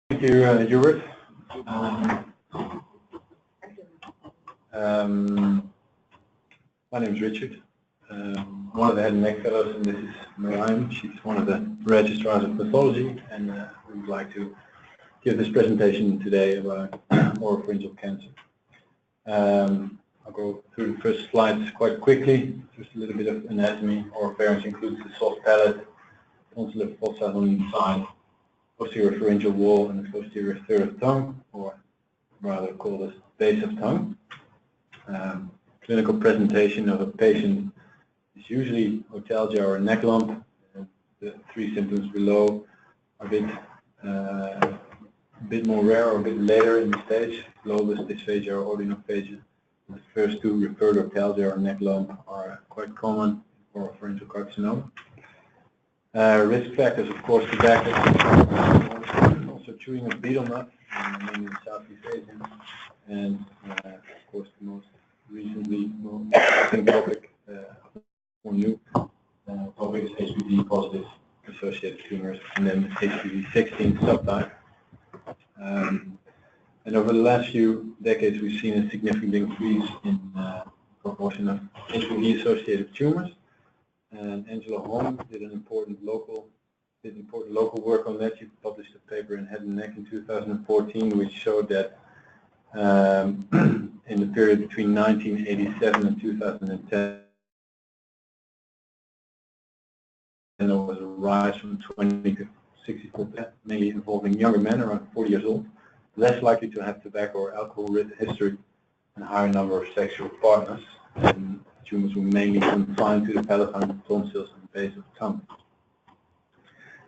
Thank you, Hubert. My name is Richard. One of the head and neck fellows, and this is Marianne. She's one of the registrars of pathology, and we would like to give this presentation today about oropharyngeal cancer. I'll go through the first slides quite quickly. Just a little bit of anatomy. Oropharynx includes the soft palate, tonsillar fossa on the side, posterior pharyngeal wall, and the posterior third of tongue, or rather called as base of tongue. Clinical presentation of a patient is usually otalgia or a neck lump. The three symptoms below are a bit more rare or a bit later in the stage. Globus, dysphagia, or odynophagia. The first two, referred otalgia or neck lump, are quite common for oropharyngeal carcinoma. Risk factors, of course, tobacco, also chewing of betel nut, mainly in Southeast Asia, and of course the most recently topic, or new topic is HPV positive associated tumors, and then HPV 16 subtype. And over the last few decades, we've seen a significant increase in proportion of HPV associated tumors. And Angela Holm did important local work on that. She published a paper in Head and Neck in 2014, which showed that in the period between 1987 and 2010, there was a rise from 20 to 64%, mainly involving younger men around 40 years old, less likely to have tobacco or alcohol history, and a higher number of sexual partners. And tumors were mainly confined to the palatine, tonsils, and base of tongue.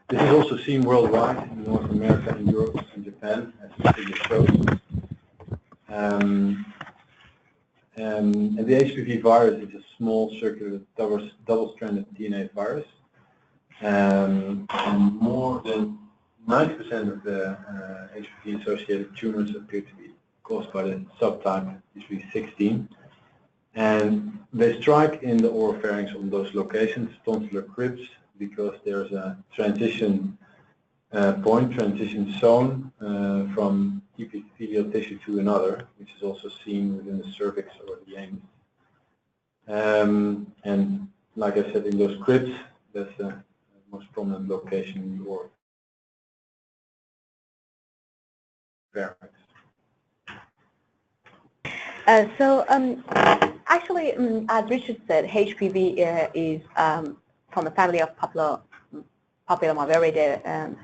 This is also seen worldwide in North America, in Europe, and Japan, as the figure shows. And the HPV virus is a small circular double-stranded DNA virus, and more than 90% of the HPV-associated tumors appear to be caused by the subtype HPV 16. And they strike in the oropharynx on those locations, tonsillar crypts, because there's a transition transition zone from epithelial tissue to another, which is also seen within the cervix or the anus. And like I said, in those crypts, that's the most prominent location in the oropharynx. Actually, as Richard said, HPV is from a family of papillomaviride,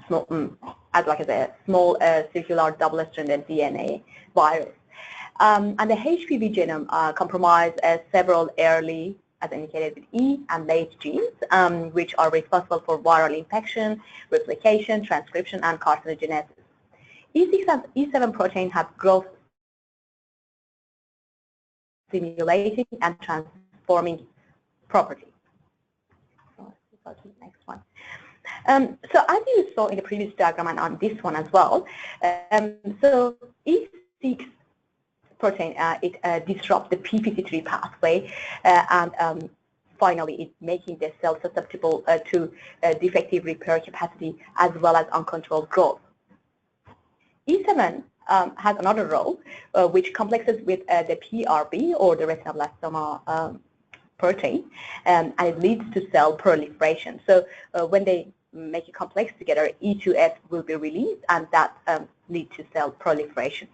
small circular double-stranded DNA virus. And the HPV genome comprises several early, as indicated with E, and late genes, which are responsible for viral infection, replication, transcription, and carcinogenesis. E6 and E7 protein have growth stimulating and transforming property. So let's go to the next one. So as you saw in the previous diagram and on this one as well, so E6 protein, it disrupts the p53 pathway, and finally it's making the cell susceptible to defective repair capacity as well as uncontrolled growth. E7 has another role, which complexes with the PRB, or the retinoblastoma protein, and it leads to cell proliferation. So when they make a complex together, E2S will be released, and that leads to cell proliferation.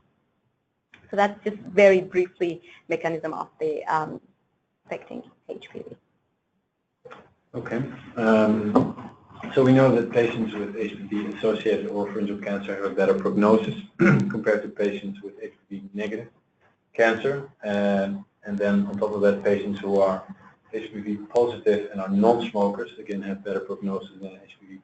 So that's just very briefly mechanism of the affecting HPV. Okay. So we know that patients with HPV-associated oropharyngeal cancer have a better prognosis compared to patients with HPV-negative cancer. And then on top of that, patients who are HPV positive and are non-smokers, again, have better prognosis than HPV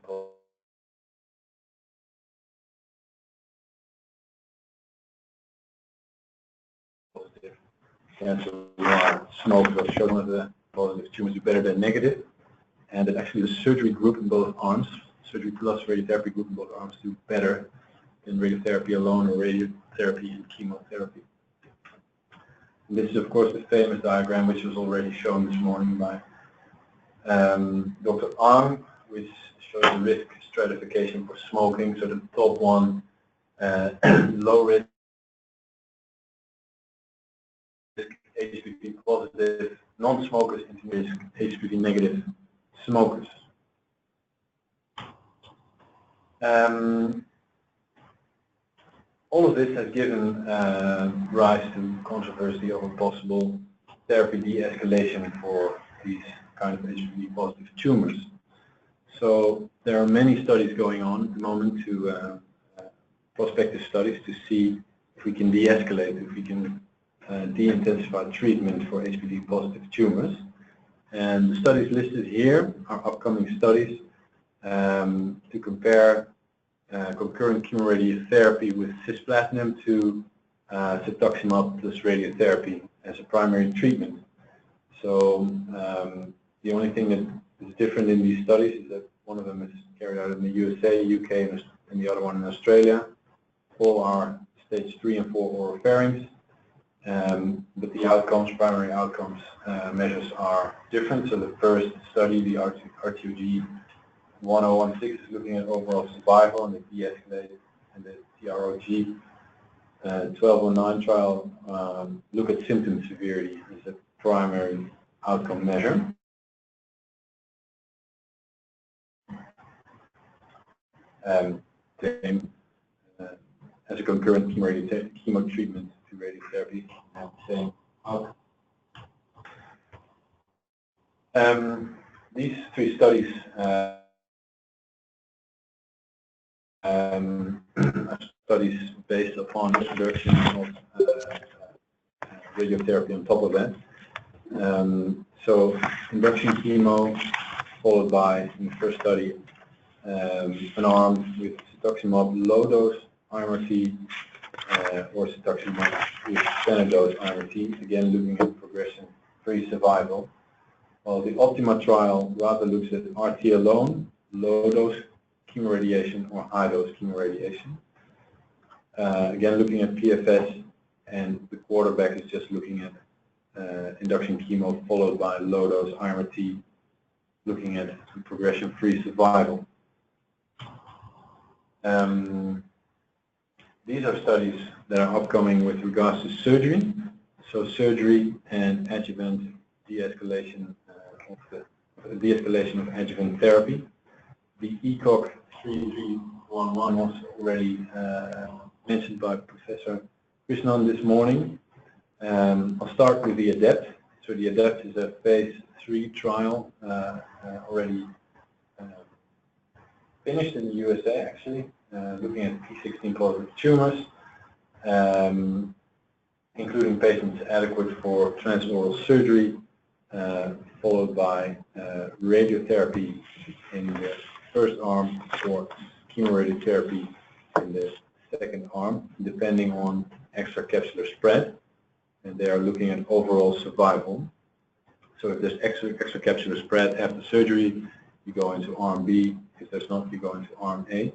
positive cancer who are smokers, or shown that the positive tumors do better than negative. And that actually the surgery group in both arms, surgery plus radiotherapy group in both arms, do better than radiotherapy alone or radiotherapy and chemotherapy. And this is, of course, the famous diagram which was already shown this morning by Dr. Ang, which shows the risk stratification for smoking. So the top one low risk HPV positive non-smokers, intermediate risk HPV negative smokers. All of this has given rise to controversy over possible therapy de-escalation for these kind of HPV positive tumors. So there are many studies going on at the moment to prospective studies to see if we can de-escalate, if we can de-intensify treatment for HPV positive tumors. And the studies listed here are upcoming studies to compare concurrent chemoradiotherapy with cisplatin to cetuximab plus radiotherapy as a primary treatment. So the only thing that is different in these studies is that one of them is carried out in the USA, UK, and the other one in Australia. All are stage 3 and 4 oropharynx, but the outcomes, primary outcomes measures are different. So the first study, the RTOG 1016, is looking at overall survival and the de-escalated, and the TROG 1209 trial look at symptom severity as a primary outcome measure. As a concurrent chemo treatment to radiotherapy, and same outcome. These three studies are studies based upon introduction of radiotherapy on top of that. So induction chemo followed by, in the first study, an arm with cetuximab low dose IMRT or cetuximab with standard dose IMRT, again looking at progression-free survival. While the Optima trial rather looks at RT alone, low dose chemoradiation or high dose chemoradiation. Again looking at PFS, and the quarterback is just looking at induction chemo followed by low dose IMRT, looking at progression-free survival. These are studies that are upcoming with regards to surgery. So surgery and adjuvant de-escalation of adjuvant therapy. The ECOG 3311 was already mentioned by Professor Cris this morning. I'll start with the ADEPT. So the ADEPT is a phase 3 trial already finished in the USA, actually, looking at P16 positive tumors, including patients adequate for transoral surgery, followed by radiotherapy in the first arm or chemoradiotherapy in the second arm, depending on extracapsular spread. And they are looking at overall survival. So if there's extracapsular spread after surgery, you go into arm B. If there's not, you go into arm A.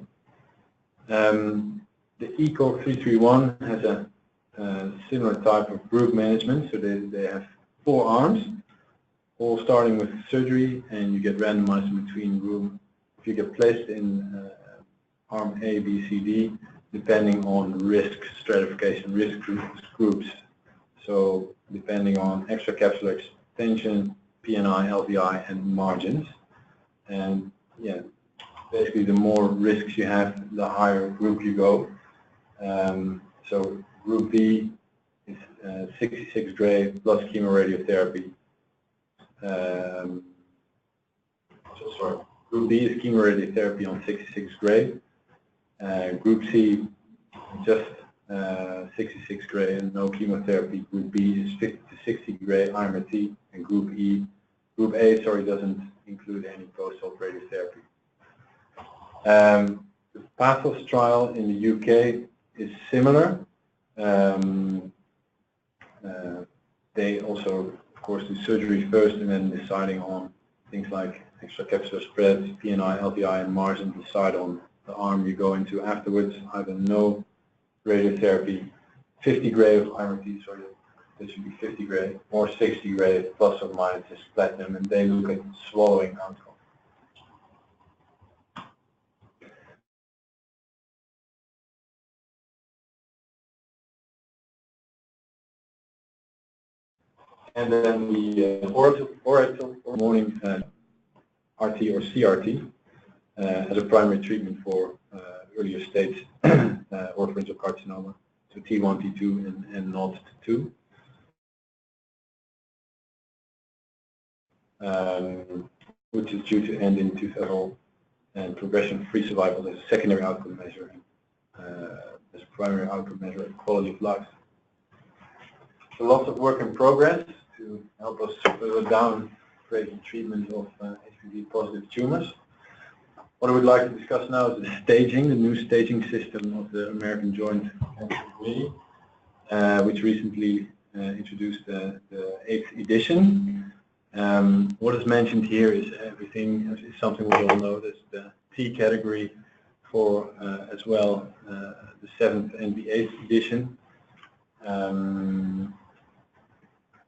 The ECOG 331 has a similar type of group management. So they have 4 arms, all starting with surgery, and you get randomized in between group. If you get placed in arm A, B, C, D, depending on risk stratification, risk groups. So depending on extracapsular extension, PNI, LVI, and margins. And yeah, basically the more risks you have, the higher group you go. So group B is 66 gray plus chemoradiotherapy. Group B is chemoradiotherapy on 66 gray. Group C just 66 gray and no chemotherapy. Group B is 50 to 60 gray IMRT, and Group A, doesn't include any post-op radiotherapy. The Pathos trial in the UK is similar. They also, of course, do surgery first and then deciding on things like extracapsular spreads, PNI, LVI, and margin, decide on the arm you go into afterwards, either no radiotherapy, 50 gray of IMRT, sorry, this should be 50 gray, or 60 gray plus or minus platinum, and they look at swallowing outcome. And then the oral morning RT or CRT as a primary treatment for earlier stage oropharyngeal carcinoma, so T1, T2, and not T2. Which is due to end in tooth level and progression-free survival as a secondary outcome measure, as a primary outcome measure of quality of life. So lots of work in progress to help us further down the treatment of HPV-positive tumors. What I would like to discuss now is the staging, the new staging system of the American Joint Cancer Committee, which recently introduced the 8th edition. What is mentioned here is everything, is something we all know. There's the T category for as well the 7th and the 8th edition.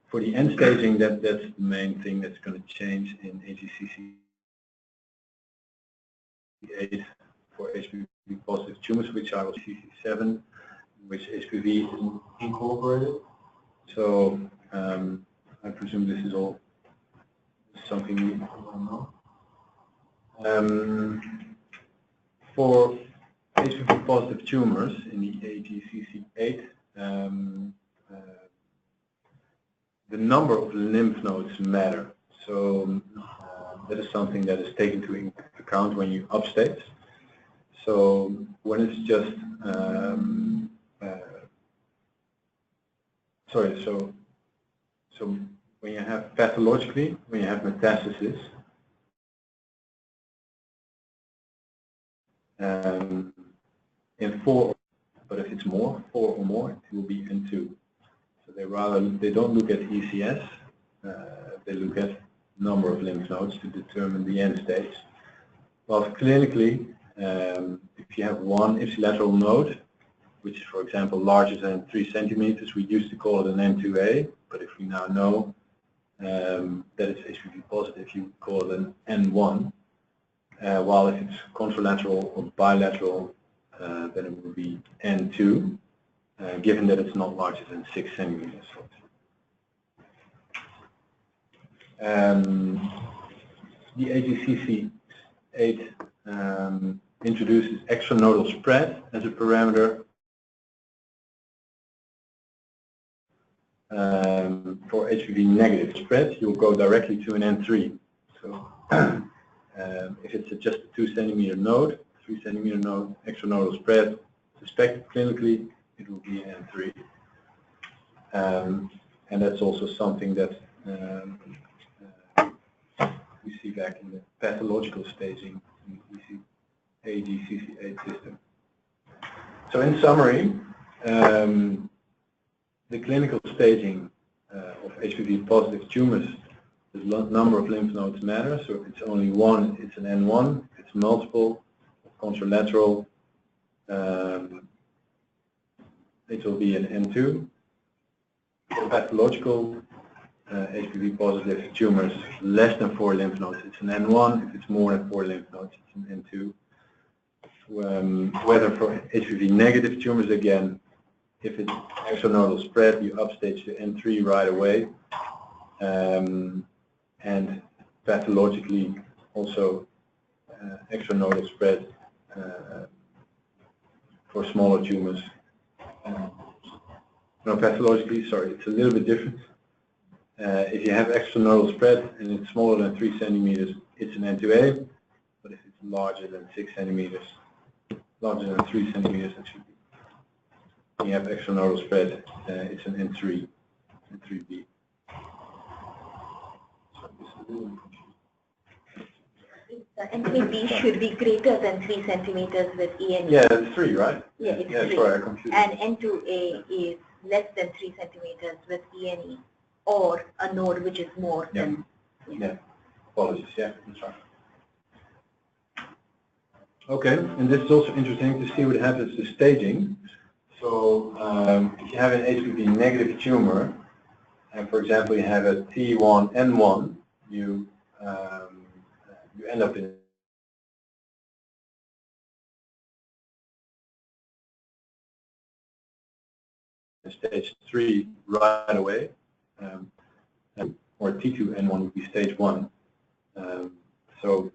For the end staging, that's the main thing that's going to change in AGCC 8 for HPV positive tumors, which are CC7, which HPV is incorporated. So I presume this is all something we want to know. For HPV positive tumors in the AGCC8, the number of lymph nodes matter. So that is something that is taken into account when you upstage. So when it's just so when you have pathologically, when you have metastasis, in 4, but if it's more, 4 or more, it will be N2. So they don't look at ECS, they look at number of lymph nodes to determine the end stage. Well, clinically, if you have one ipsilateral node, which is, for example, larger than 3 centimeters, we used to call it an N2A, but if we now know that it's HPV positive, you call it an N1. While if it's contralateral or bilateral, then it will be N2, given that it's not larger than 6 centimeters. The AGCC8 introduces extranodal spread as a parameter for HPV negative spread. You'll go directly to an N3. So if it's just a 2 centimeter node, 3 centimeter node, extranodal spread, suspected clinically, it will be an N3. And that's also something that we see back in the pathological staging in the AGCC8 system. So in summary, the clinical staging of HPV positive tumors, the number of lymph nodes matter. So if it's only one, it's an N1. If it's multiple, contralateral, it will be an N2. For pathological HPV positive tumors, less than 4 lymph nodes, it's an N1. If it's more than 4 lymph nodes, it's an N2. Whether for HPV negative tumors, again, if it's extranodal spread, you upstage to N3 right away. And pathologically, also extranodal spread for smaller tumors. No, pathologically, sorry, it's a little bit different. If you have extranodal spread and it's smaller than 3 centimeters, it's an N2A. But if it's larger than 6 centimeters, larger than 3 centimeters, it should be. When you have extranodal spread, it's an N3, N3B. So this is a little bit confusing. N3B should be greater than 3 centimeters with ENE. Yeah, it's 3, right? Yeah, it's 3. Sorry, I confused. And N2A is less than 3 centimeters with ENE, or a node which is more than. Yeah, apologies, yeah, that's right. Okay, and this is also interesting to see what happens to staging. So if you have an HPV negative tumor, and for example you have a T1, N1, you end up in stage 3 right away. or T2N1 would be stage 1. So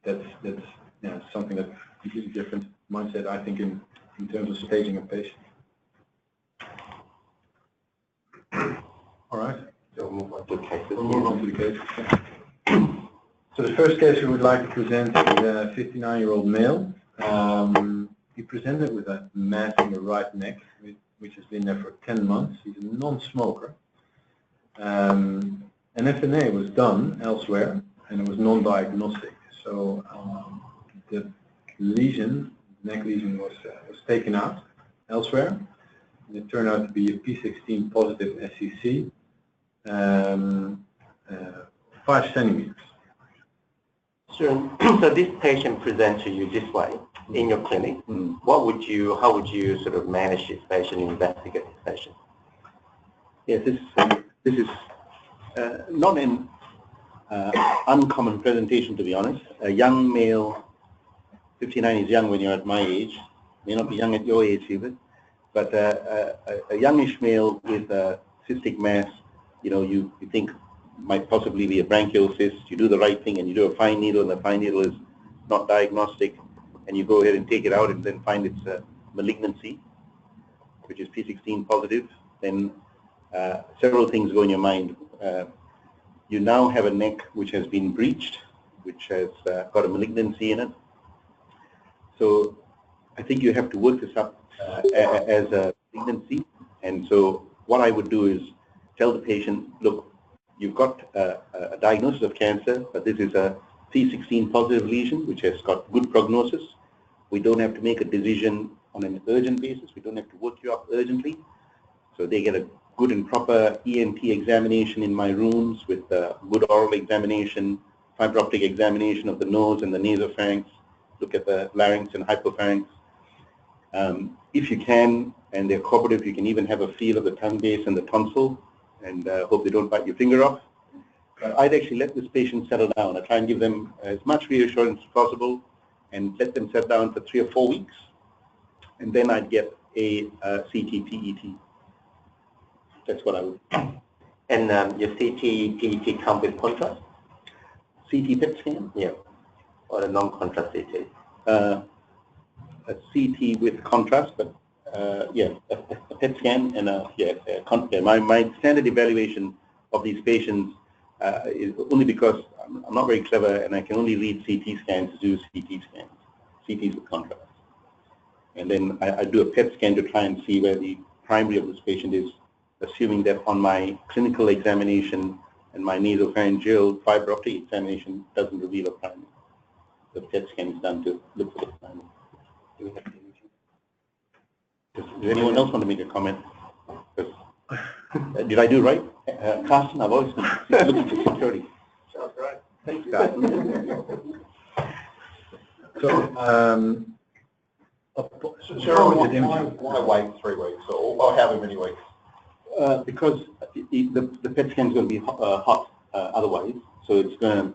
that's something that's completely different mindset, I think, in terms of staging a patient. All right. So we'll move on to cases. We'll move on to the case. So the first case we would like to present is a 59-year-old male. He presented with a mass in the right neck, which has been there for 10 months. He's a non-smoker. An FNA was done elsewhere, and it was non-diagnostic. So the lesion, neck lesion, was taken out elsewhere. And it turned out to be a P16 positive SCC, 5 centimeters. So this patient presents to you this way in your clinic. How would you sort of manage this patient, investigate this patient? Yes, this is not an uncommon presentation, to be honest. A young male, 59 is young when you're at my age, may not be young at your age even, but a youngish male with a cystic mass, you think might possibly be a branchial cyst. You do the right thing and you do a fine needle, and the fine needle is not diagnostic, and you go ahead and take it out and then find it's a malignancy, which is P16 positive. Then several things go in your mind. You now have a neck which has been breached, which has got a malignancy in it. So I think you have to work this up as a malignancy. And so what I would do is tell the patient, look, you've got a diagnosis of cancer, but this is a P16 positive lesion, which has got good prognosis. We don't have to make a decision on an urgent basis. We don't have to work you up urgently. So they get a good and proper ENT examination in my rooms with good oral examination, fiber optic examination of the nose and the nasopharynx, look at the larynx and hypopharynx. If you can, and they're cooperative, you can even have a feel of the tongue base and the tonsil, and hope they don't bite your finger off. But I'd actually let this patient settle down. I try and give them as much reassurance as possible and let them settle down for 3 or 4 weeks. And then I'd get a CT PET. That's what I would do. And your CT PET come with contrast? CT PET scan? Yeah. Or a non-contrast CT? A CT with contrast, but yeah, a PET scan and my standard evaluation of these patients is only because I'm not very clever and I can only read CT scans to do CT scans, CTs with contrast. And then I do a PET scan to try and see where the primary of this patient is, assuming that on my clinical examination and my nasopharyngeal fiber optic examination doesn't reveal a primary. The PET scan is done to look for the primary. Do we have any? Does anyone else want to make a comment? Did I do right? Carsten, I've always been looking for security. Sounds right. Thanks, Carsten. So, why wait 3 weeks or however many weeks? Because the PET scan is going to be hot otherwise, so it's going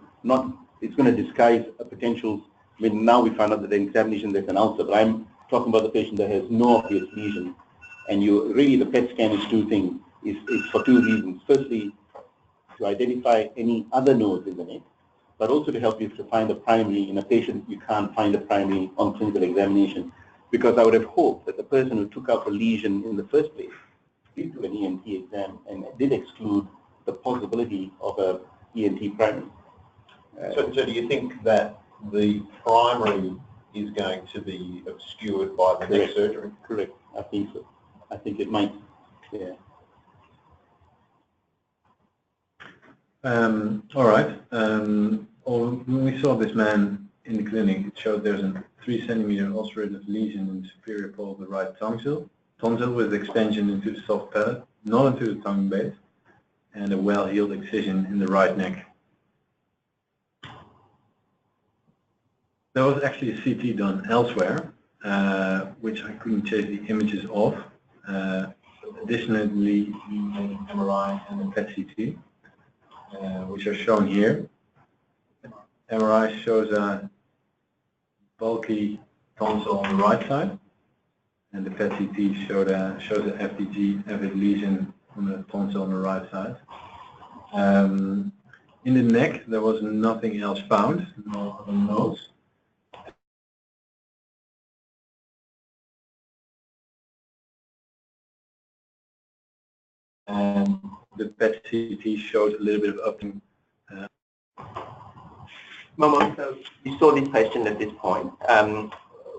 to disguise a potential. I mean, now we found out that the examination there's an ulcer, but I'm talking about the patient that has no obvious lesion, and the PET scan is 2 things. It's for 2 reasons. Firstly, to identify any other nodes in the neck, but also to help you to find a primary in a patient you can't find a primary on clinical examination. Because I would have hoped that the person who took out the lesion in the first place did do an ENT exam and did exclude the possibility of a ENT primary. So do you think that the primary is going to be obscured by the neck surgery? Correct. I think so. I think it might. Yeah. All right. When we saw this man in the clinic, it showed there's a 3 centimeter ulcerative lesion in the superior pole of the right tonsil with extension into the soft palate, not into the tongue base, and a well-healed excision in the right neck. There was actually a CT done elsewhere, which I couldn't chase the images of. Additionally, he made an MRI and a PET CT, which are shown here. MRI shows a bulky tonsil on the right side, and the PET CT shows a FDG, avid lesion on the tonsil on the right side. In the neck, there was nothing else found, no other nodes. And the PET CT showed a little bit of upping. Mama, so you saw this patient at this point.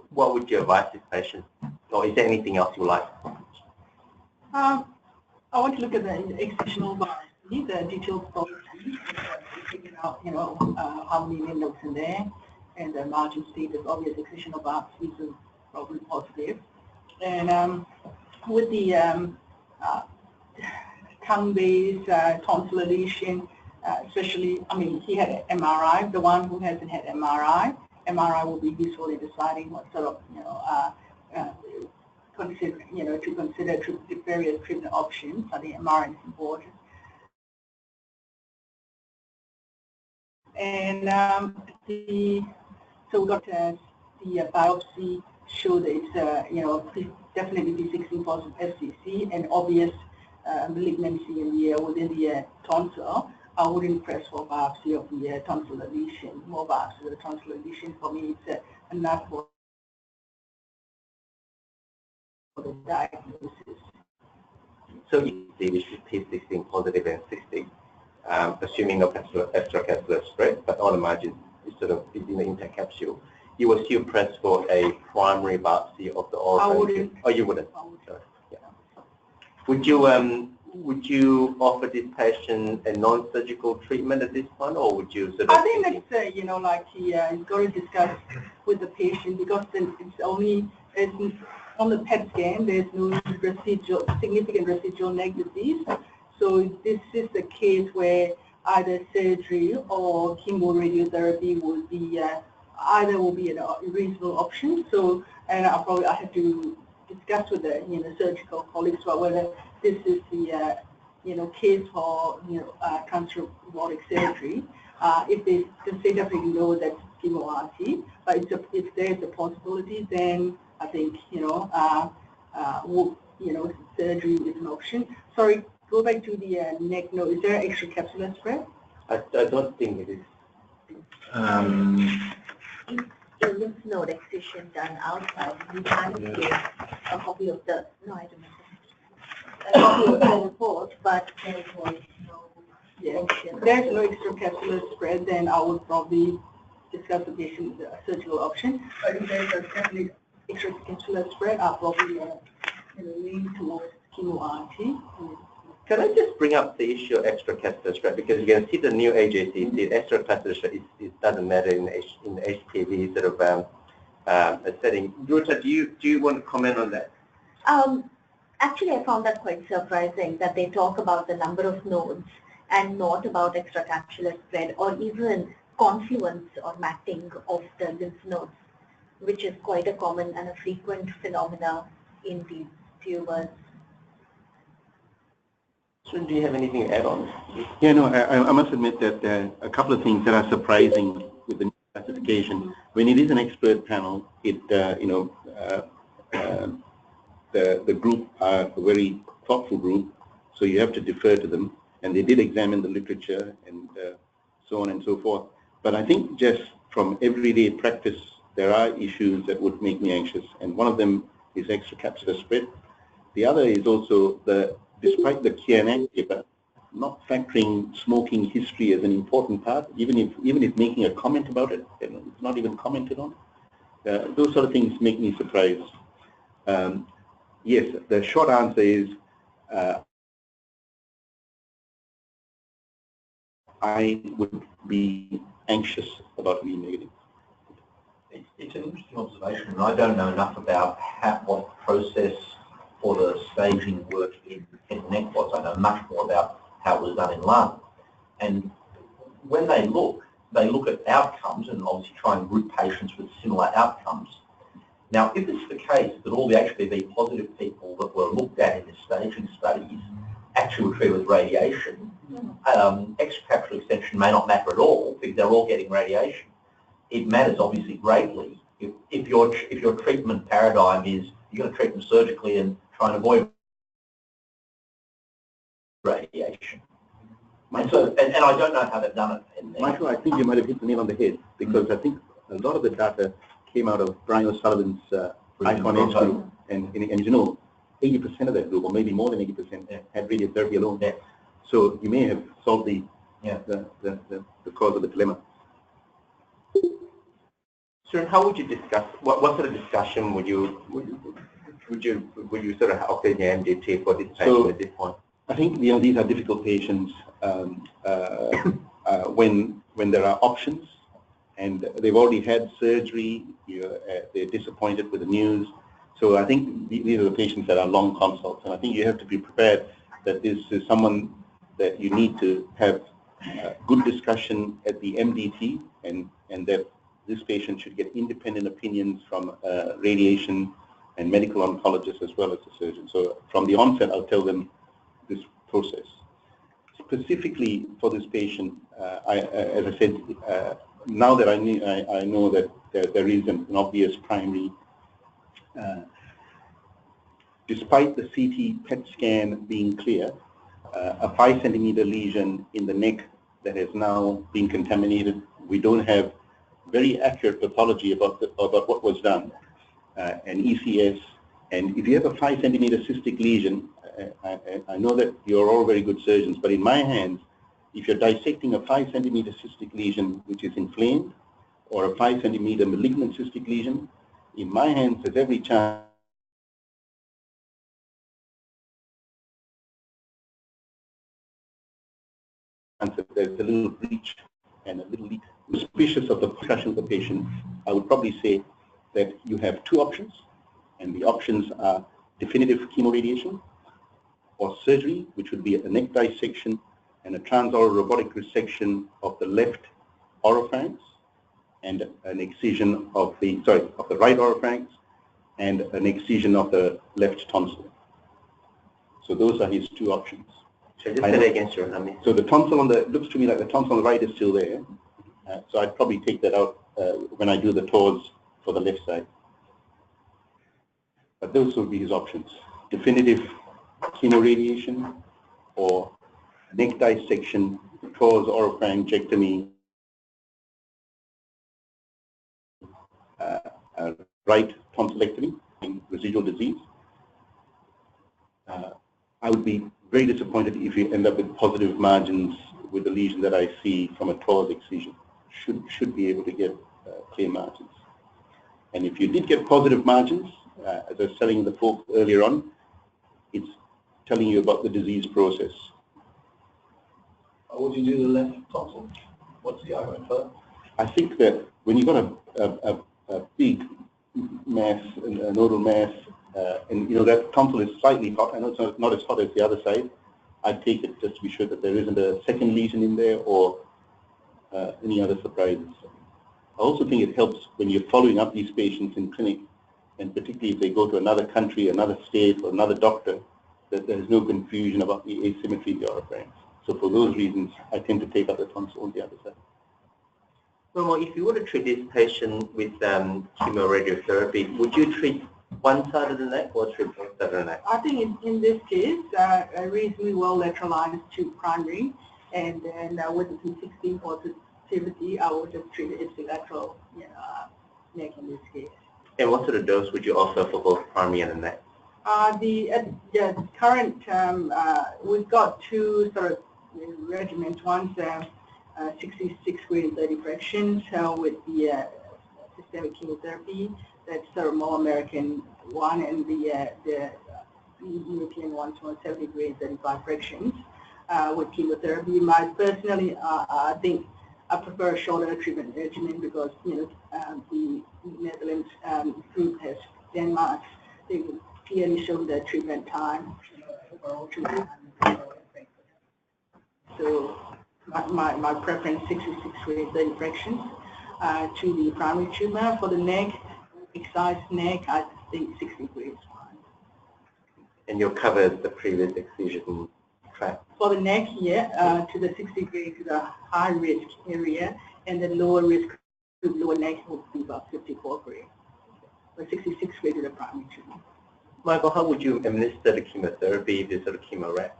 What would you advise this patient? Or is there anything else you like? I want to look at the excisional biopsy, the detailed pathology, figure out, how many lymph nodes in there, and the margin status. Obvious excisional biopsies are probably positive. And with the tongue-based tonsillar lesion, especially, he had MRI. The one who hasn't had MRI will be useful in deciding what sort of, to consider various treatment options. I think MRI is important. And so we got the biopsy showed that it's definitely B16 positive SCC and obvious malignancy in within the tonsil. I wouldn't press for biopsy of the tonsillar lesion. More biopsy of the tonsillar lesion for me it's enough for the diagnosis. So you see which is P16 positive and cystic, assuming no extracapsular spread, but on the margin is sort of in the intact capsule. You will still press for a primary biopsy of the oropharyngeal. I wouldn't. Oh, you wouldn't. I wouldn't. Yeah. Would you offer this patient a non-surgical treatment at this point, or would you sort of? I think that's he's got to discuss with the patient because it's on the PET scan. There's no significant residual neck disease. So this is the case where either surgery or chemoradiotherapy would be either will be a reasonable option. So, and I have to discuss with the surgical colleagues about whether this is the case for cancer robotic surgery. If they definitely know that's chemo-RT, but if there's a possibility, then I think surgery is an option. Sorry, go back to the neck node. Is there an extracapsular spread? I don't think it is. The lymph node excision done outside, you can't give a copy of the, no, I don't know. A copy of the report, but there was no. Yeah, there's no extracapsular spread, then I would probably discuss the patient surgical option. But if there's a definitely extracapsular spread, I'll probably lean towards chemo-RT. Can I just bring up the issue of extracapsular spread, because you can see the new AJC, the extracapsular spread, it doesn't matter in HPV sort of setting. Ruta, do you want to comment on that? Actually, I found that quite surprising that they talk about the number of nodes and not about extracapsular spread or even confluence or matting of the lymph nodes, which is quite a common and a frequent phenomena in these tumors. So do you have anything to add on? Yeah, no, I must admit that there are a couple of things that are surprising with the new classification. When it is an expert panel, the group are a very thoughtful group, so you have to defer to them. And they did examine the literature and so on and so forth. But I think just from everyday practice, there are issues that would make me anxious. And one of them is extracapsular spread. The other is also despite the KNN paper, not factoring smoking history as an important part, even if making a comment about it, it's not even commented on. Those sort of things make me surprised. Yes, the short answer is I would be anxious about being negative. It's an interesting observation, and I don't know enough about what process for the staging work in head and neck was. I know much more about how it was done in lung. And when they look at outcomes and obviously try and group patients with similar outcomes. Now, if it's the case that all the HPV positive people that were looked at in the staging studies actually were treated with radiation, extracapsular extension may not matter at all because they're all getting radiation. It matters obviously greatly if your treatment paradigm is you're going to treat them surgically and try and avoid radiation. And I don't know how they've done it. Michael, I think you might have hit the nail on the head, because I think a lot of the data came out of Brian O'Sullivan's ICON-S group, and you know, 80% of that group, or maybe more than 80%, had radiotherapy alone. Yeah. So you may have solved the cause of the dilemma. So how would you discuss, what sort of discussion would you sort of offer the MDT for this patient at this point? I think these are difficult patients when there are options and they've already had surgery, they're disappointed with the news. So I think these are the patients that are long consults, and I think you have to be prepared that this is someone that you need to have good discussion at the MDT, and that this patient should get independent opinions from radiation and medical oncologists as well as the surgeon. So from the onset, I'll tell them this process. Specifically for this patient, as I said, now that I know that there is an obvious primary, despite the CT PET scan being clear, a 5 centimeter lesion in the neck that has now been contaminated. We don't have very accurate pathology about what was done, and ECS. And if you have a 5 centimeter cystic lesion, I know that you're all very good surgeons, but in my hands, if you're dissecting a 5 centimeter cystic lesion which is inflamed, or a 5 centimeter malignant cystic lesion, in my hands there's every chance that there's a little breach and a little leak. Suspicious of the discussion of the patient, I would probably say that you have two options, and the options are definitive chemoradiation or surgery, which would be a neck dissection and a transoral robotic resection of the left oropharynx and an excision of the right oropharynx and an excision of the left tonsil. So those are his two options. So just say that again, sir. So the tonsil on the, looks to me like the tonsil on the right is still there. So I'd probably take that out when I do the tours for the left side. But those would be his options: definitive chemoradiation or neck dissection, tours oropharyngectomy, right tonsillectomy in residual disease. I would be very disappointed if you end up with positive margins with the lesion that I see from a TORS excision. Should be able to get clear margins. And if you did get positive margins, as I was telling the folk earlier on, it's telling you about the disease process. What would you do to the left tonsil? What's the argument for that? I think that when you've got a big mass, a nodal mass, and you know that tonsil is slightly hot, I know it's not as hot as the other side, I'd take it just to be sure that there isn't a second lesion in there or any other surprises. I also think it helps when you're following up these patients in clinic, and particularly if they go to another country, another state, or another doctor, that there's no confusion about the asymmetry of the oropharynx. So for those reasons, I tend to take out the tonsil on the other side. Well, if you were to treat this patient with chemoradiotherapy, would you treat one side of the neck or treat both sides of the neck? I think in this case, a reasonably well lateralized to primary, and then with the P16 positivity, I would just treat the ipsilateral neck in this case. And what sort of dose would you offer for both primary and the neck? The current, we've got two sort of regimens. One's 66 gray and 30 fractions with the systemic chemotherapy. That's sort of more American one, and the European one's 170 gray and 35 fractions with chemotherapy. Personally, I think I prefer a shorter treatment regimen because the Netherlands group has Denmark. They clearly show the treatment time. So my preference 66 gray 30 fractions to the primary tumor. For the neck, excised neck, I think 60 gray is fine. And you'll cover the previous excision tract? For the neck, yeah, to the 60 gray to the high risk area, and the lower risk to lower neck will be about 54 gray. But 66 gray to the primary tumor. Michael, how would you administer the chemotherapy if you sort of chemo rat?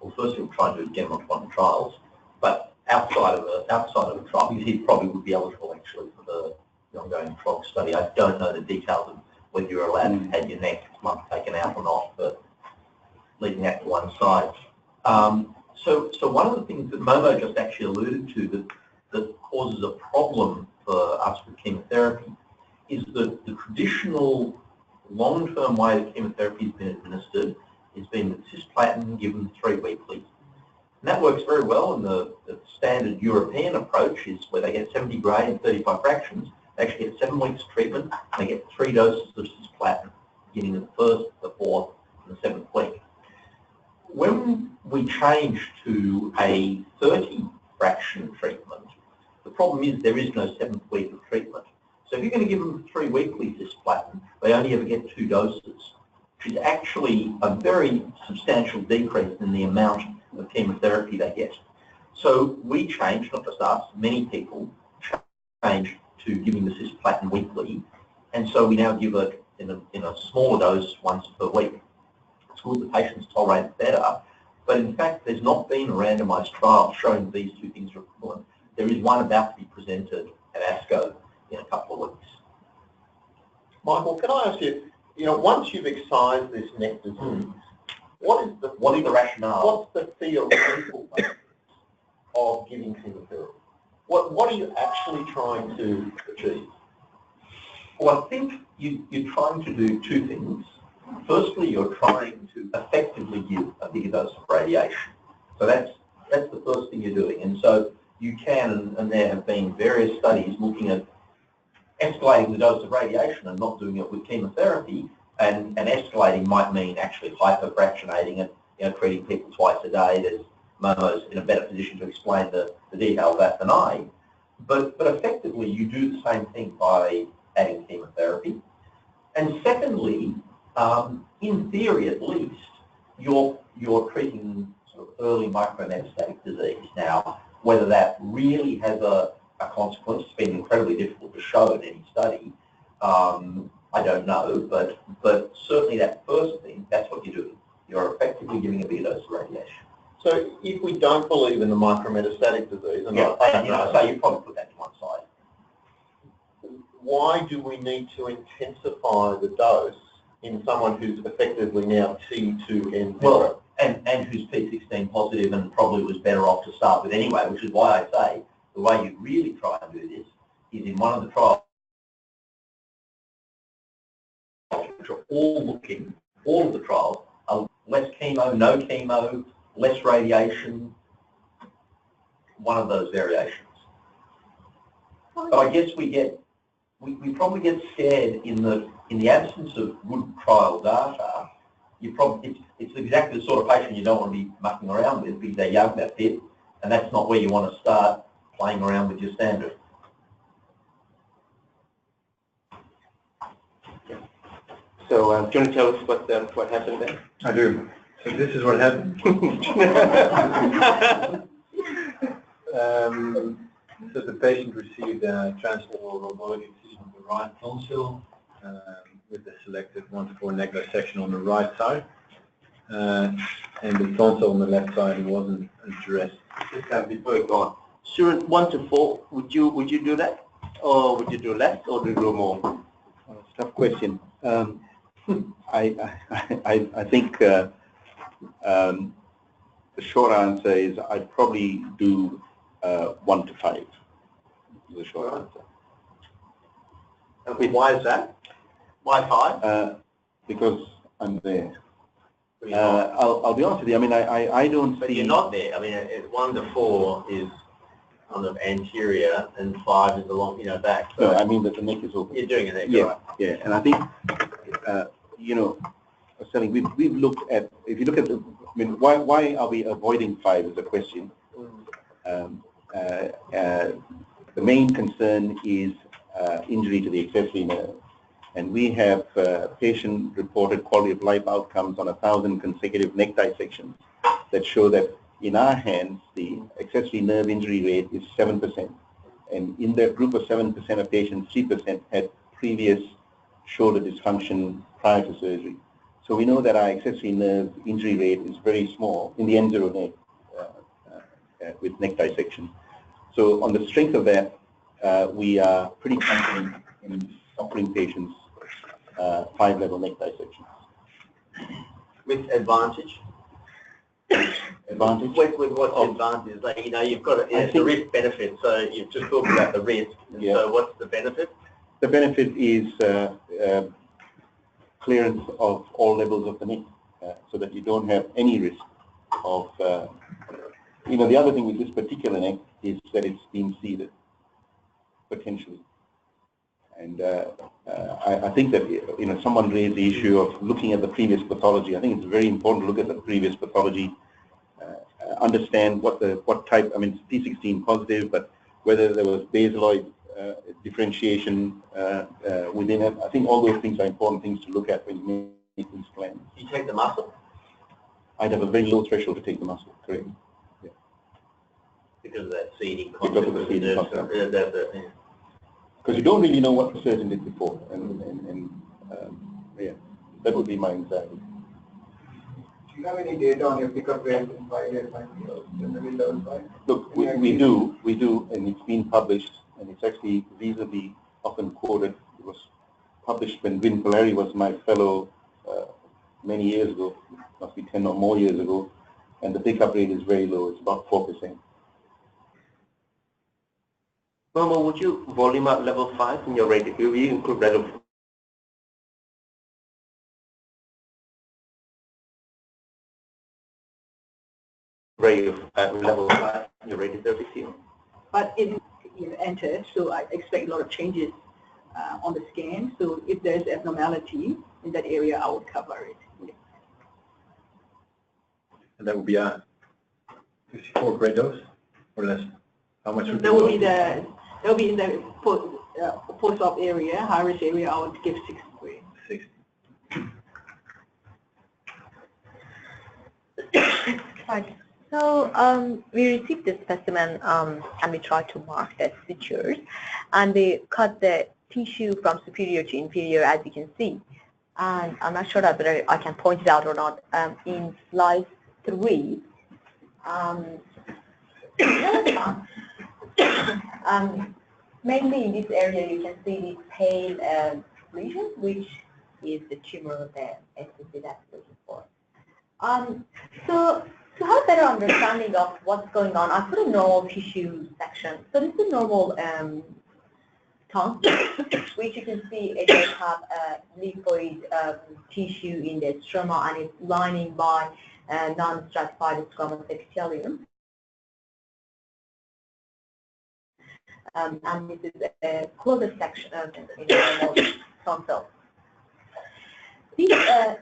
well, firstly, we'll try and get him onto one of the trials, but outside of a trial, because he probably would be eligible actually for the ongoing frog study. I don't know the details of whether you're allowed to have your next month taken out or not, but leaving that to one side. So one of the things that Momo just actually alluded to that causes a problem for us with chemotherapy is that the traditional long-term way that chemotherapy has been administered is being with cisplatin given 3 weekly. And that works very well, and the standard European approach is where they get 70 gray and 35 fractions. They actually get 7 weeks of treatment, and they get 3 doses of cisplatin, beginning in the 1st, the 4th, and the 7th week. When we change to a 30 fraction treatment, the problem is there is no 7th week of treatment. So if you're going to give them 3 weekly cisplatin, they only ever get 2 doses, which is actually a very substantial decrease in the amount of chemotherapy they get. So we changed, not just us, many people changed to giving the cisplatin weekly, and so we now give it in a smaller dose once per week. It's good, the patients tolerate it better, but in fact there's not been a randomised trial showing these 2 things are equivalent. There is one about to be presented at ASCO in a couple of weeks. Michael, can I ask you, once you've excised this neck disease, what is the rationale? What's the theoretical basis of giving chemotherapy? What are you actually trying to achieve? Well, I think you're trying to do 2 things. Firstly, you're trying to effectively give a bigger dose of radiation. So that's the first thing you're doing. And so you can, and there have been various studies looking at escalating the dose of radiation and not doing it with chemotherapy, and escalating might mean actually hyperfractionating it, treating people twice a day. There's Momo's in a better position to explain the detail of that than I. But effectively, you do the same thing by adding chemotherapy. And secondly, in theory at least, you're treating sort of early micrometastatic disease. Now, whether that really has a consequence, it's been incredibly difficult to show in any study. I don't know, but certainly that first thing, that's what you're doing. You're effectively giving a bigger dose of radiation. So if we don't believe in the micrometastatic disease, and so you probably put that to one side. Why do we need to intensify the dose in someone who's effectively now T2N? Well, and who's P16 positive and probably was better off to start with anyway, which is why I say the way you really try and do this is in one of the trials, which are all of the trials are less chemo, no chemo, less radiation, one of those variations. But I guess we probably get scared in the absence of good trial data. It's exactly the sort of patient you don't want to be mucking around with because they're young, they're fit, and that's not where you want to start playing around with your standard. So, do you want to tell us what happened there? I do. So this is what happened. So the patient received a transoral robotic incision of the right tonsil with the selected 1-to-4 neck dissection on the right side. And the tonsil on the left side wasn't addressed. Before you go on, Stuart, 1 to 4, would you do that, or would you do less, or do you do more? Tough question. I think the short answer is I'd probably do 1 to 5. The short answer. And why is that? Why 5? Because I'm there. I'll be honest with you. I mean, I don't see. But you're not there. I mean, 1 to 4 is kind of anterior, and 5 is along, back. So no, I mean that the neck is open. You're doing it. Yeah, right. Yeah, and I think we've looked at. If you look at the, I mean, why are we avoiding 5 is the question. The main concern is injury to the accessory nerve. And we have patient-reported quality of life outcomes on 1,000 consecutive neck dissections that show that in our hands, the accessory nerve injury rate is 7%. And in that group of 7% of patients, 3% had previous shoulder dysfunction prior to surgery. So we know that our accessory nerve injury rate is very small in the N0 neck with neck dissection. So on the strength of that, we are pretty confident in offering patients 5-level neck dissections. With advantage? Advantage? With what's the advantage? Like, you know, you've got it's a risk benefit, so you've just talked about the risk. Yeah. So what's the benefit? The benefit is clearance of all levels of the neck, so that you don't have any risk of, you know, the other thing with this particular neck is that it's been seeded, potentially. And I think that, you know, someone raised the issue of looking at the previous pathology. I think it's very important to look at the previous pathology, understand what type, I mean, it's P16 positive, but whether there was basaloid differentiation within it. I think all those things are important things to look at when you make these plans. You take the muscle? I'd have a very low threshold to take the muscle, correct? Yeah. Because of that seeding Because of the seeding concept. Yeah. Because you don't really know what the surgeon did before, and yeah, that would be my anxiety. Do you have any data on your pickup rate in 5 years, 5 years, generally level 5? Look, we do, and it's been published, and it's actually reasonably often quoted. It was published when Vin Polari was my fellow many years ago, must be 10 or more years ago, and the pickup rate is very low. It's about 4%. Momo, would you volume up level 5 in your rate? Will you include level 5 in your radiotherapy field? But it is entered, so I expect a lot of changes on the scan. So if there's abnormality in that area, I would cover it. And that would be a 54 grade dose or less. How much would That will be the in the post-op area, high risk area. I would give 60 grade. 60. Right. So we received this specimen and we tried to mark the sutures, and they cut the tissue from superior to inferior, as you can see. And I'm not sure whether I can point it out or not. In slide 3, mainly in this area you can see this pale lesion, which is the tumor of the SCC that's looking for. So to have a better understanding of what's going on, I put a normal tissue section. So this is a normal tongue, which you can see it does have a lymphoid tissue in the stroma, and it's lining by non-stratified squamous epithelium. And this is a closer section in the normal tonsil. This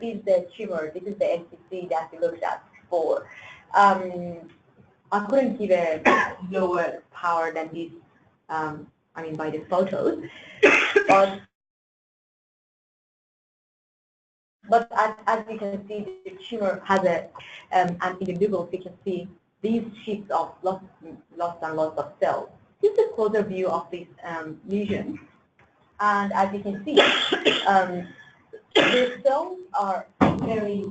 is the tumor. This is the SCC that we looked at before. I couldn't give a lower power than this, I mean, by the photos. But as you can see, the tumor has a, and in the Google, you can see these sheets of lots and lots of cells. This is a closer view of this lesion. And as you can see, the cells are very,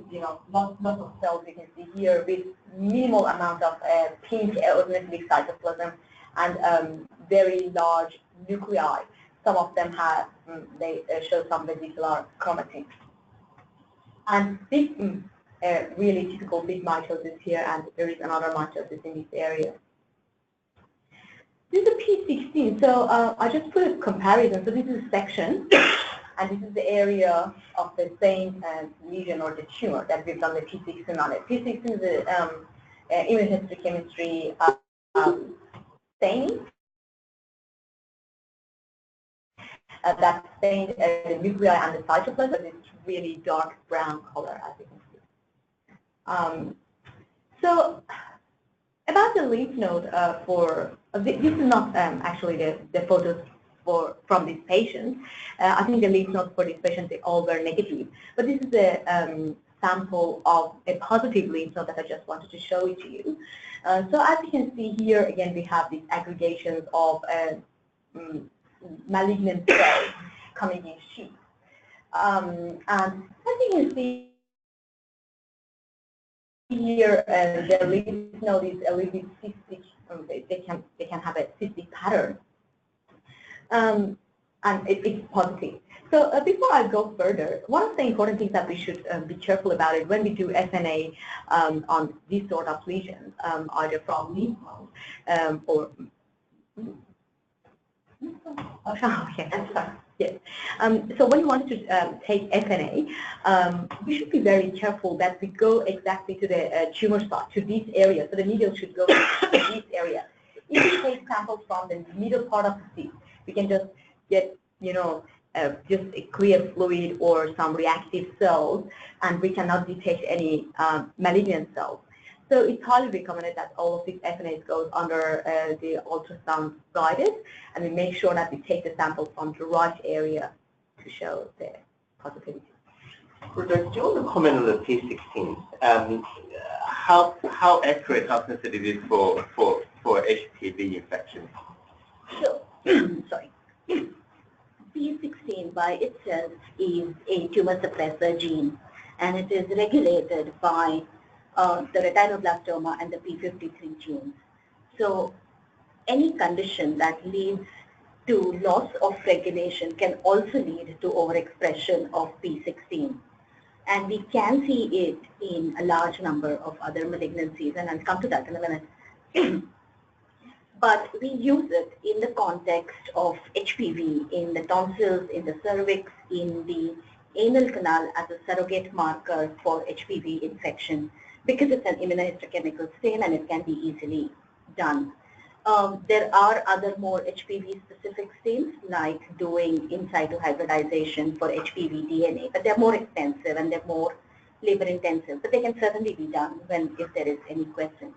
lots of cells you can see here with minimal amount of pink eosinophilic cytoplasm and very large nuclei. Some of them have, they show some vesicular chromatin. And this really typical big mitosis here, and there is another mitosis in this area. This is a P16, so I just put a comparison. So this is a section, and this is the area of the same lesion or the tumor that we've done the P16 on it. P16 is the immunohistochemistry staining that stained the nuclei and the cytoplasm. It's really dark brown color, as you can see. So about the lymph node this is not actually the photos from this patient. I think the lymph nodes for this patient, they all were negative. But this is a sample of a positive lymph node that I just wanted to show it to you. So as you can see here, again, we have these aggregations of malignant cells coming in sheets. And as you can see here the lymph node is a little bit cystic. They can have a cystic pattern, and it's positive. So before I go further, one of the important things that we should be careful about it when we do FNA on these sort of lesions, either from lymph node or okay, I'm sorry. Yes. So when you want to take FNA, we should be very careful that we go exactly to the tumor site, to this area. So the needle should go to this area. If we take samples from the middle part of the cyst, we can just get, just a clear fluid or some reactive cells, and we cannot detect any malignant cells. So it's highly recommended that all of these FNAs goes under the ultrasound guided, and we make sure that we take the samples from the right area to show the positivity. Do you want to comment on the P16? How accurate, how sensitive is for HPV infection? So, sorry. P16 by itself is a tumor suppressor gene, and it is regulated by the retinoblastoma and the P53 genes. So any condition that leads to loss of regulation can also lead to overexpression of P16. And we can see it in a large number of other malignancies, and I'll come to that in a minute. But we use it in the context of HPV, in the tonsils, in the cervix, in the anal canal as a surrogate marker for HPV infection, because it's an immunohistochemical stain and it can be easily done. There are other more HPV-specific stains, like doing in situ hybridization for HPV DNA, but they're more expensive and they're more labor-intensive, but they can certainly be done if there is any question.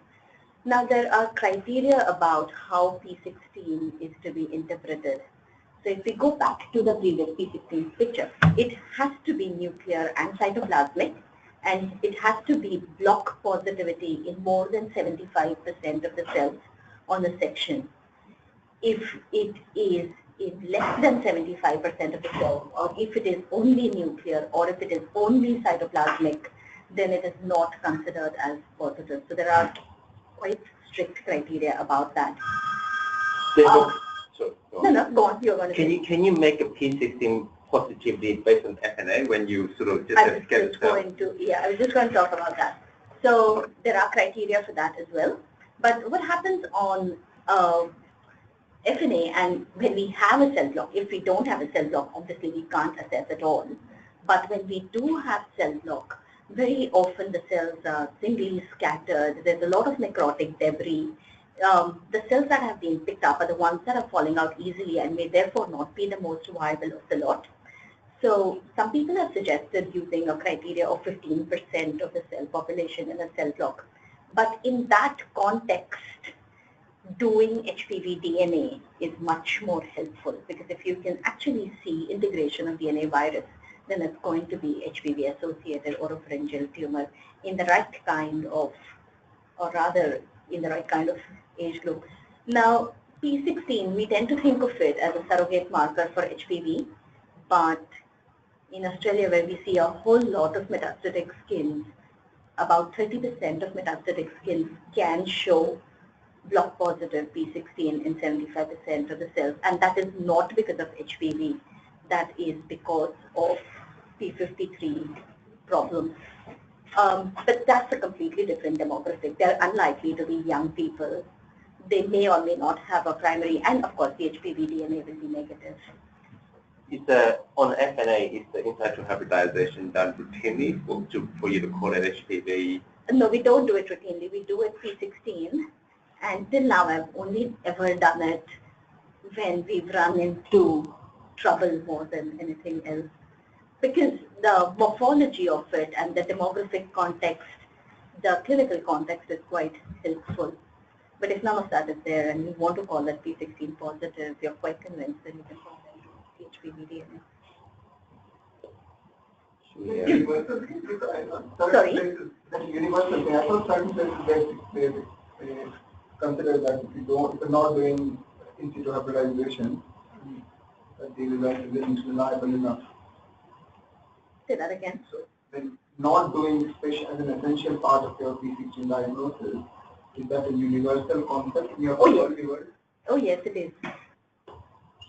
Now, there are criteria about how P16 is to be interpreted. So if we go back to the previous P16 picture, it has to be nuclear and cytoplasmic, and it has to be block positivity in more than 75% of the cells on the section. If it is in less than 75% of the cells, or if it is only nuclear, or if it is only cytoplasmic, then it is not considered as positive. So there are quite strict criteria about that. Sorry, go on. You're going to can you make a P16 positivity based on FNA when you sort of just I was just going to talk about that. So there are criteria for that as well. But what happens on FNA, and when we have a cell block, if we don't have a cell block, obviously we can't assess at all. But when we do have cell block, very often the cells are thinly scattered. There's a lot of necrotic debris. The cells that have been picked up are the ones that are falling out easily and may therefore not be the most viable of the lot. So some people have suggested using a criteria of 15% of the cell population in a cell block. But in that context, doing HPV DNA is much more helpful, because if you can actually see integration of DNA virus, then it's going to be HPV-associated oropharyngeal tumor in the right kind of, or rather in the right kind of age group. Now, P16, we tend to think of it as a surrogate marker for HPV, but in Australia, where we see a whole lot of metastatic skins, about 30% of metastatic skins can show block positive P16 in 75% of the cells, and that is not because of HPV, that is because of P53 problems. But that's a completely different demographic. They're unlikely to be young people. They may or may not have a primary, and of course the HPV DNA will be negative. On FNA, is the in situ hybridization done routinely for you to call it HPV? No, we don't do it routinely. We do it P16, and till now I've only ever done it when we've run into trouble more than anything else, because the morphology of it and the demographic context, the clinical context is quite helpful. But if none of that is there and you want to call that P16 positive, you're quite convinced that you can call that HPV DNA. Sorry? That's a universal thing. I thought certain places they consider that if you're not doing in situ hybridization, that the result isn't reliable enough. Say that again. So then not doing SPECT as an essential part of your P16 diagnosis, is that a universal concept in your pathology world? Oh yes, it is.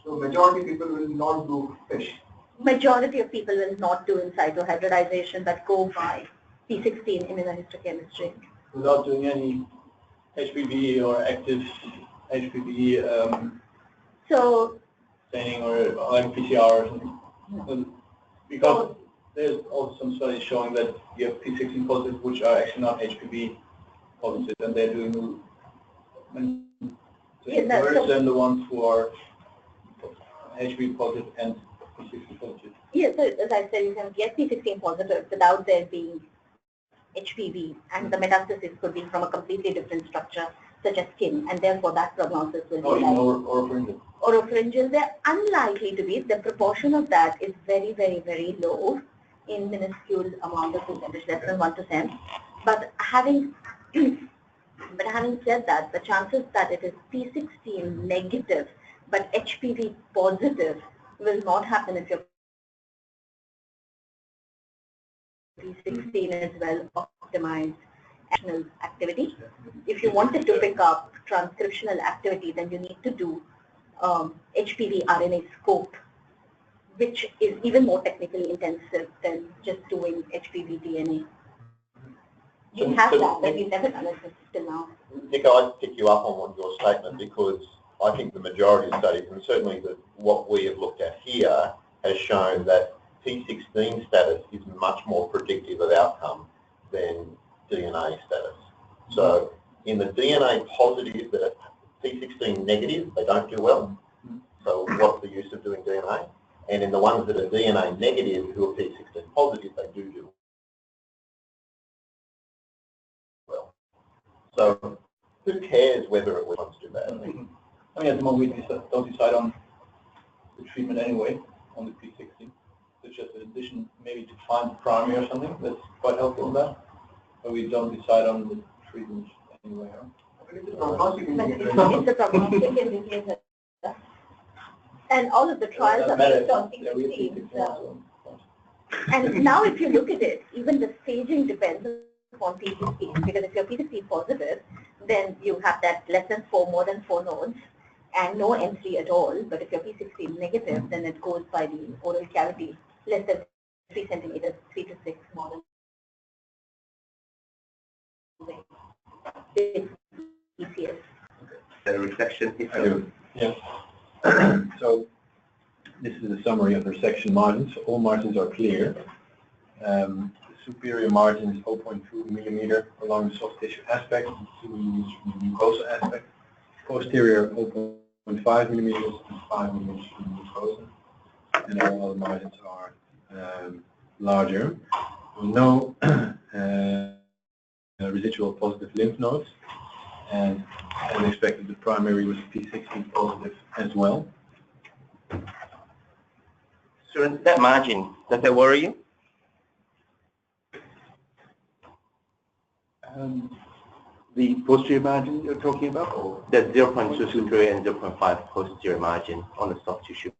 So majority people will not do SPECT. Majority of people will not do in situ hybridization that go by P16 immunohistochemistry. Without doing any HPV or active HPV So staining or like PCR or something. Because there's also some studies showing that you have P16 positive which are actually not HPV positive, and they're doing worse than the ones who are HPV positive and P16 positive. yes, so as I said, you can get P16 positive without there being HPV, and the metastasis could be from a completely different structure, such as skin, and therefore that prognosis will be like Oropharyngeal. oropharyngeal. They're unlikely to be. The proportion of that is very, very, very low, in minuscule amount of percentage, less than 1%. But having said that, the chances that it is P16 negative but HPV positive will not happen if your P16 is well optimized activity. If you wanted to pick up transcriptional activity, then you need to do HPV RNA scope, which is even more technically intensive than just doing HPV DNA. You have that, but you've never done it till now. Nico, I'd pick you up on your statement, because I think the majority of studies, and certainly what we have looked at here, has shown that P16 status is much more predictive of outcome than DNA status. So in the DNA positive that are P16 negative, they don't do well. So what's the use of doing DNA? And in the ones that are DNA negative who are P16 positive, they do well. So who cares whether it wants to do that? I mean, at the moment we don't decide on the treatment anyway, on the P16. It's just an addition maybe to find the primary or something that's quite helpful in that. But we don't decide on the treatment anyway. Huh? It's a prognostic indicator. It's a prognostic indicator. And all of the trials are based on P16. And now if you look at it, even the staging depends on P16, because if you're P16 positive, then you have that less than 4, more than 4 nodes, and no M3 at all. But if you're P16 negative, then it goes by the oral cavity, less than 3 centimeters, 3 to 6 more than ECS. The resection is Yeah. So this is a summary of the resection margins. All margins are clear. The superior margin is 0.2 millimeter along the soft tissue aspect, 2 millimeters from the mucosa aspect. Posterior 0.5 millimeters and 5 millimeters from the mucosa. And all other margins are larger. No residual positive lymph nodes. And as expected, the primary was P16 positive as well. So that margin, does that worry you? The posterior margin you're talking about? Or? The 0.2 superior and 0.5 posterior margin on the soft tissue.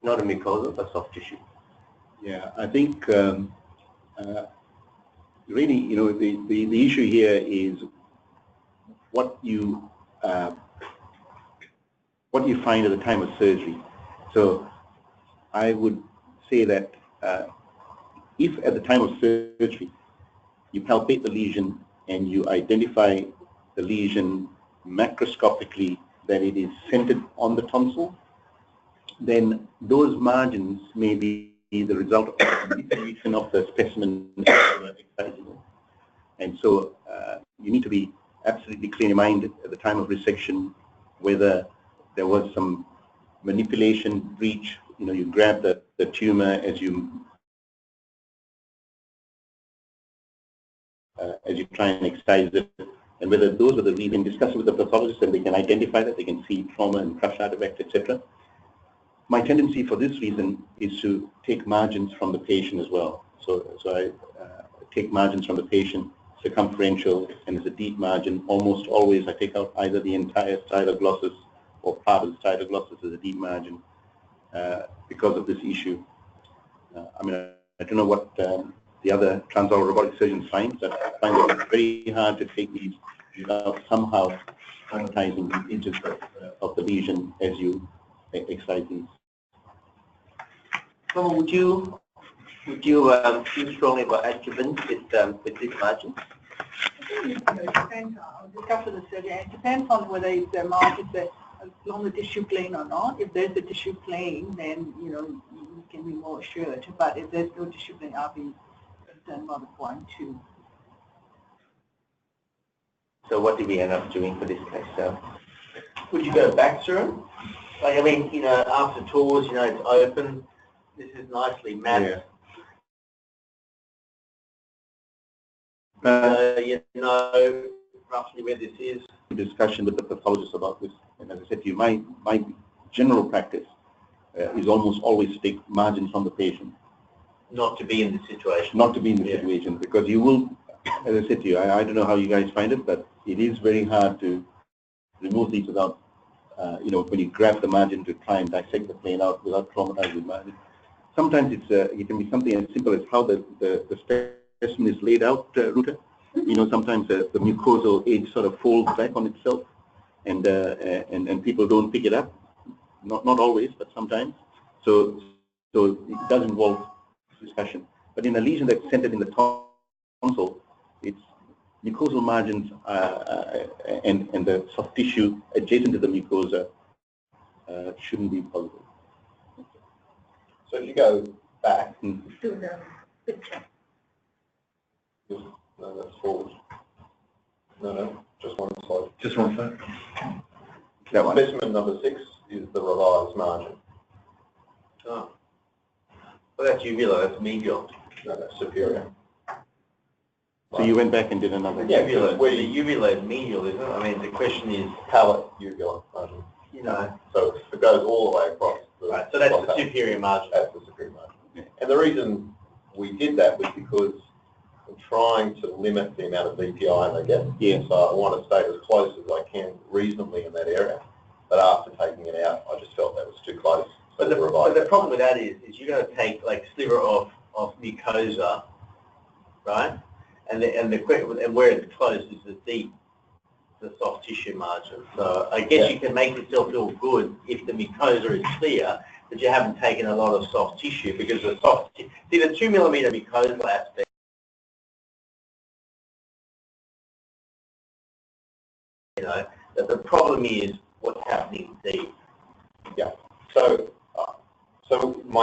Not a mucosa, but soft tissue. Yeah, I think really, you know, the issue here is what you find at the time of surgery. So I would say that if at the time of surgery you palpate the lesion and you identify the lesion macroscopically that it is centered on the tonsil, then those margins may be the result of the manipulation of the specimen. And so you need to be absolutely clear in mind at the time of resection whether there was some manipulation, breach. You know, you grab the tumor as you try and excise it, and whether those are the reasons. Discuss with the pathologist and they can identify that, they can see trauma and crush artifact, etc. My tendency for this reason is to take margins from the patient as well. So I take margins from the patient, circumferential, and as a deep margin. Almost always I take out either the entire styloglossus or part of the styloglossus as a deep margin because of this issue. I mean, I don't know what the other transoral robotic surgeons find, but I find it very hard to take these without somehow monetizing the edges of the lesion as you excise these. So would you feel strongly about adjuvant with this margin? It depends. I'll discuss with the surgeon. It depends on whether it's a margin on the tissue plane or not. If there's a tissue plane, then you can be more assured. But if there's no tissue plane, I'll be concerned about the 0.2. So what did we end up doing for this case? So Would you go back through it? Like, I mean, after tours, it's open. This is nicely mapped. You know roughly where this is. Discussion with the pathologist about this, and as I said to you, my general practice is almost always to take margins from the patient. Not to be in this situation. Not to be in the situation, because you will, as I said to you, I don't know how you guys find it, but it is very hard to remove these without, when you grab the margin to try and dissect the plane out without traumatizing the margin. Sometimes it can be something as simple as how the specimen is laid out, Ruta. Sometimes the mucosal edge sort of folds back on itself, and people don't pick it up. Not always, but sometimes. So it does involve discussion. But in a lesion that's centered in the tonsil, it's mucosal margins and the soft tissue adjacent to the mucosa shouldn't be possible. So if you go back, To the picture. no, that's forward. No, just one slide. Just one side. That one. Specimen number 6 is the revised margin. Oh. Well, that's uvular, that's medial. No, that's superior. So you went back and did another. Yeah, Uvular, where the you uvular is medial, isn't it? I mean, the question is, palate uvular margin. So it goes all the way across. Right, so that's the superior margin. That's the superior margin. Yeah. And the reason we did that was because I'm trying to limit the amount of VPI they get. Yeah. So I want to stay as close as I can reasonably in that area. But after taking it out, I just felt that was too close. So But the problem with that is you're going to take like sliver of mucosa, right? And where it's closed is the soft tissue margin. So I guess you can make yourself feel good if the mucosa is clear, but you haven't taken a lot of soft tissue, because the the 2 millimeter mucosal aspect. That the problem is what's happening deep. Yeah. So my